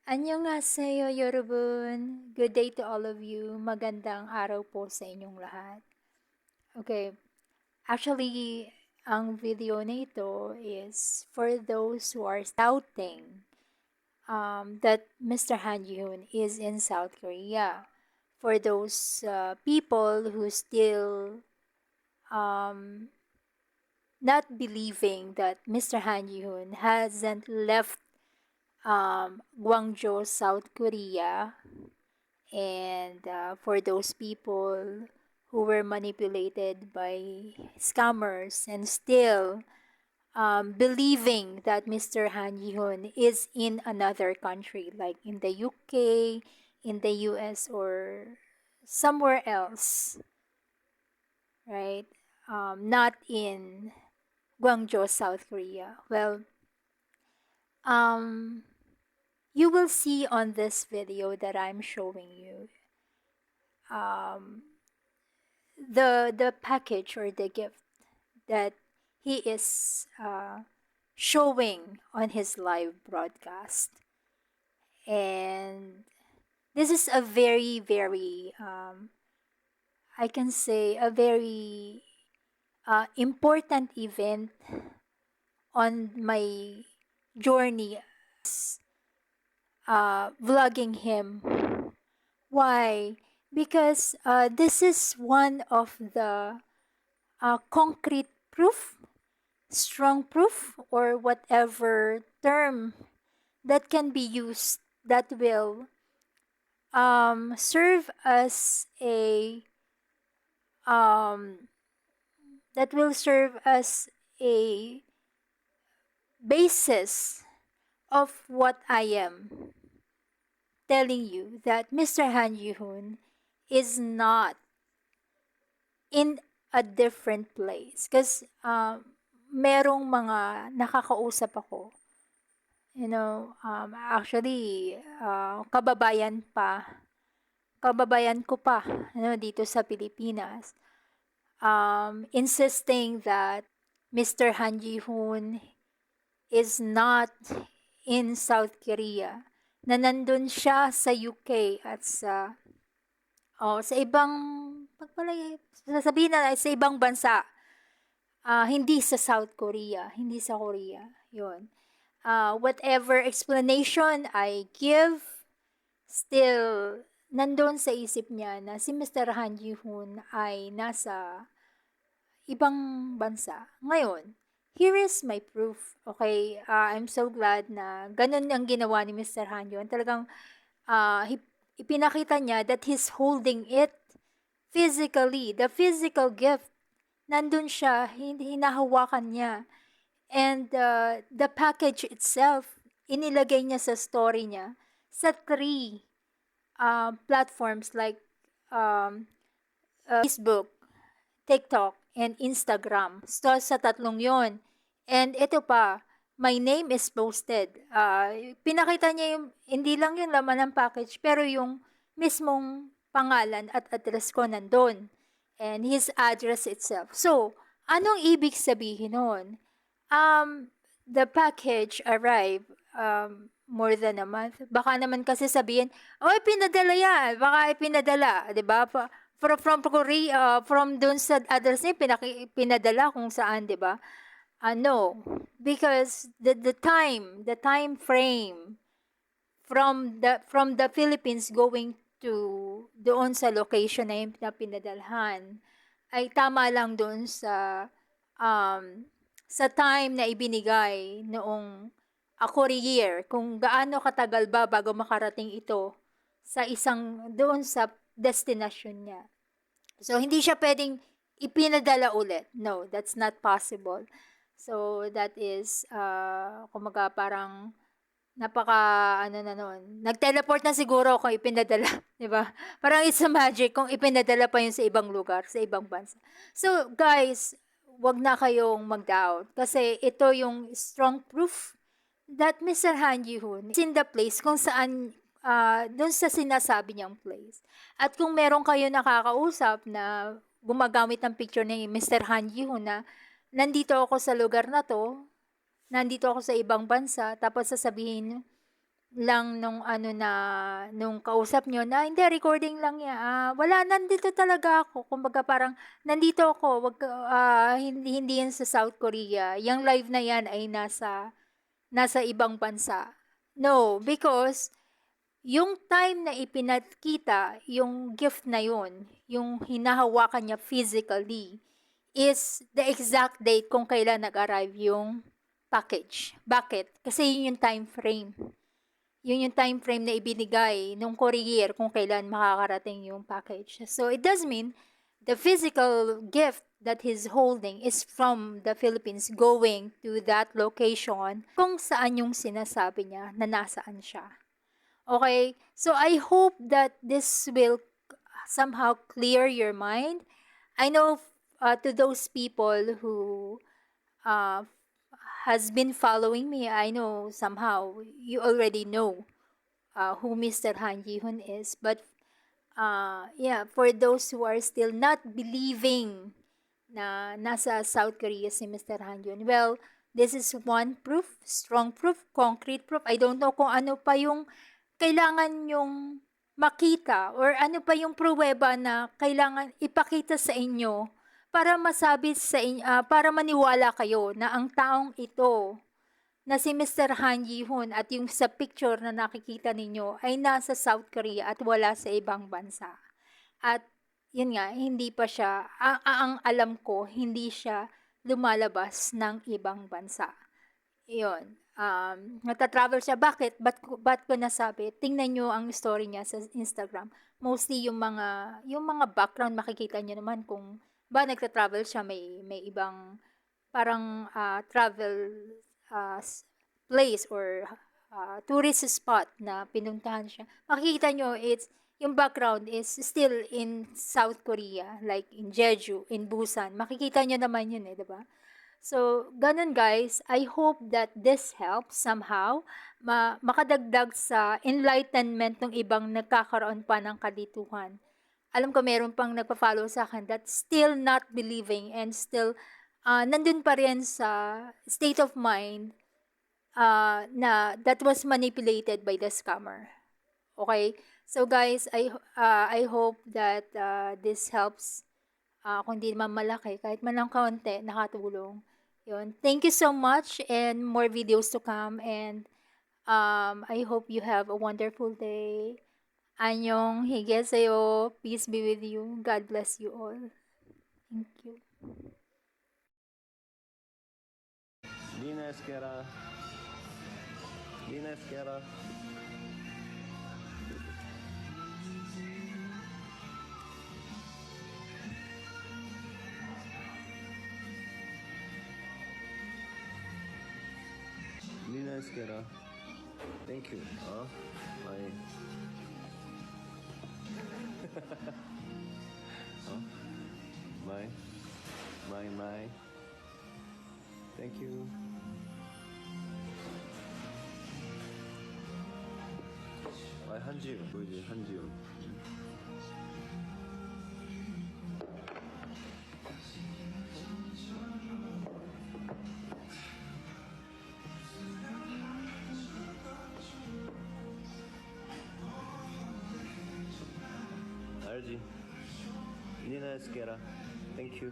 Annyeonghaseyo, Yorobun. Good day to all of you. Magandang araw po sa inyong lahat. Okay, actually, ang video na ito is for those who are doubting that Mr. Han Ji-hoon is in South Korea. For those people who still um, not believing that Mr. Han Ji-hoon hasn't left Gwangju, South Korea, and for those people who were manipulated by scammers and still believing that Mr. Han Ji-hoon is in another country, like in the UK, in the US, or somewhere else, right? Not in Gwangju, South Korea. Well, you will see on this video that I'm showing you the package or the gift that he is showing on his live broadcast. And this is a very I can say a very important event on my journey vlogging him. Why? Because this is one of the concrete proof, strong proof, or whatever term that can be used that will serve as a a basis of what I am telling you, that Mr. Han Ji-hoon is not in a different place. Because merong mga nakakausap ako, actually, kababayan ko pa, dito sa Pilipinas, insisting that Mr. Han Ji-hoon is not in South Korea, na nandun siya sa UK at sa ibang, sasabihin na sa ibang bansa, hindi sa South Korea, hindi sa Korea, yun. Whatever explanation I give, still, nandun sa isip niya na si Mr. Han Ji-hoon ay nasa ibang bansa. Ngayon, here is my proof. Okay, I'm so glad na ganun ang ginawa ni Mr. Han Ji-hoon. Talagang ipinakita niya that he's holding it physically. The physical gift, nandun siya, hinahawakan niya. And the package itself, inilagay niya sa story niya sa 3 platforms like Facebook, TikTok, and Instagram. So, sa 3 yon. And ito pa, my name is posted. Pinakita niya yung, hindi lang yung laman ng package, pero yung mismong pangalan at address ko nandun. And his address itself. So, anong ibig sabihin nun? The package arrived more than a month. Baka naman kasi sabihin, pinadala yan. Baka pinadala, 'di ba? From Korea, from dun sa address niya, pinadala kung saan, 'di ba? No, because the time frame from the Philippines going to doon sa location na yung pinadalhan ay tama lang doon sa time na ibinigay noong courier, kung gaano katagal ba bago makarating ito sa doon sa destination niya. So, hindi siya pwedeng ipinadala ulit. No, that's not possible. So, that is, kumaga parang nag-teleport na siguro kung ipinadala, di ba? Parang it's a magic kung ipinadala pa yun sa ibang lugar, sa ibang bansa. So, guys, wag na kayong mag-doubt kasi ito yung strong proof that Mr. Han Ji-hoon is in the place kung saan dun sa sinasabi niyang place. At kung meron kayo nakakausap na gumagamit ng picture ni Mr. Han Ji-hoon na nandito ako sa lugar na to, nandito ako sa ibang bansa, tapos sasabihin lang nung ano na, nung kausap niyo na, "Hindi, recording lang yan, wala, nandito talaga ako." Kumbaga parang, "Nandito ako, wag ka hindi hindi yan sa South Korea, yang live na yan ay nasa ibang bansa." No, because yung time na ipinakita yung gift na yun, yung hinahawakan niya physically, is the exact date kung kailan nag-arrive yung package. Bakit? Kasi yun yung time frame. Yun yung time frame na ibinigay nung courier kung kailan makakarating yung package. So it does mean the physical gift that he's holding is from the Philippines going to that location kung saan yung sinasabi niya na nasaan siya. Okay? So I hope that this will somehow clear your mind. I know to those people who uh, has been following me, I know somehow you already know who Mr. Han Ji-hoon is. But yeah, for those who are still not believing na nasa South Korea si Mr. Han Ji-hoon, well, this is one proof, strong proof, concrete proof. I don't know kung ano pa yung kailangan yung makita or ano pa yung pruweba na kailangan ipakita sa inyo para masabi sa inyo, para maniwala kayo na ang taong ito na si Mr. Han Ji-hoon at yung sa picture na nakikita ninyo ay nasa South Korea at wala sa ibang bansa. At yun nga, hindi pa siya, ang alam ko, hindi siya lumalabas ng ibang bansa. Yun. Nagta-travel siya. Bakit? Ba't ko nasabi? Tingnan nyo ang story niya sa Instagram. Mostly yung mga background, makikita nyo naman kung ba nagta-travel siya, may ibang parang travel place or tourist spot na pinuntahan siya. Makikita nyo, yung background is still in South Korea, like in Jeju, in Busan. Makikita nyo naman yun eh, diba? So, ganun guys, I hope that this helps somehow makadagdag sa enlightenment ng ibang nagkakaroon pa ng kalituhan. Alam ko meron pang nagpa-follow sa akin that still not believing and still nandun pa rin sa state of mind na that was manipulated by the scammer. Okay? So guys, I hope that this helps. Kung di naman malaki, kahit man lang kaunti, nakatulong. Yun. Thank you so much and more videos to come and I hope you have a wonderful day. Anyong higeseyo. Peace be with you. God bless you all. Thank you. Lina Esquera. Lina Esquera. Lina Esquera. Thank you. My. My. Thank you. 한지훈 보이지? 한지훈. 알지? Nina Esquera. Thank you.